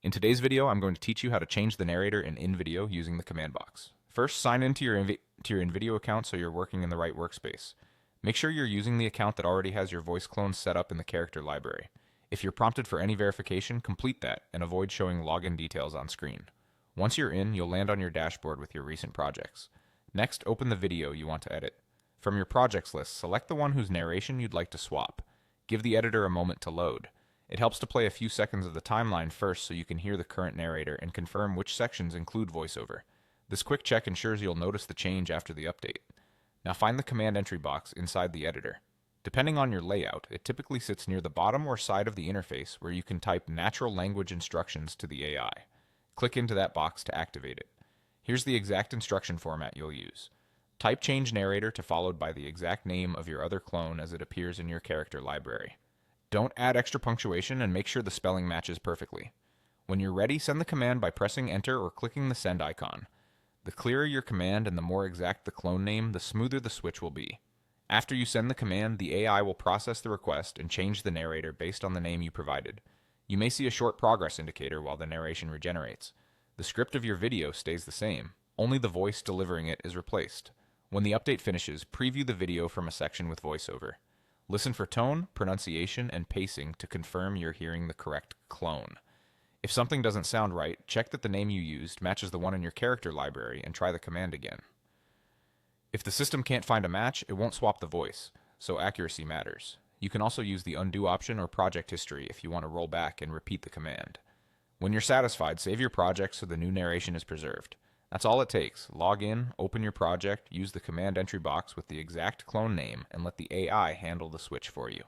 In today's video, I'm going to teach you how to change the narrator in InVideo using the command box. First, sign into your InVideo account so you're working in the right workspace. Make sure you're using the account that already has your voice clone set up in the character library. If you're prompted for any verification, complete that and avoid showing login details on screen. Once you're in, you'll land on your dashboard with your recent projects. Next, open the video you want to edit. From your projects list, select the one whose narration you'd like to swap. Give the editor a moment to load. It helps to play a few seconds of the timeline first so you can hear the current narrator and confirm which sections include voiceover. This quick check ensures you'll notice the change after the update. Now find the command entry box inside the editor. Depending on your layout, it typically sits near the bottom or side of the interface where you can type natural language instructions to the AI. Click into that box to activate it. Here's the exact instruction format you'll use. Type change narrator to followed by the exact name of your other clone as it appears in your character library. Don't add extra punctuation and make sure the spelling matches perfectly. When you're ready, send the command by pressing enter or clicking the send icon. The clearer your command and the more exact the clone name, the smoother the switch will be. After you send the command, the AI will process the request and change the narrator based on the name you provided. You may see a short progress indicator while the narration regenerates. The script of your video stays the same, only the voice delivering it is replaced. When the update finishes, preview the video from a section with voiceover. Listen for tone, pronunciation, and pacing to confirm you're hearing the correct clone. If something doesn't sound right, check that the name you used matches the one in your character library and try the command again. If the system can't find a match, it won't swap the voice, so accuracy matters. You can also use the undo option or project history if you want to roll back and repeat the command. When you're satisfied, save your project so the new narration is preserved. That's all it takes. Log in, open your project, use the command entry box with the exact clone name, and let the AI handle the switch for you.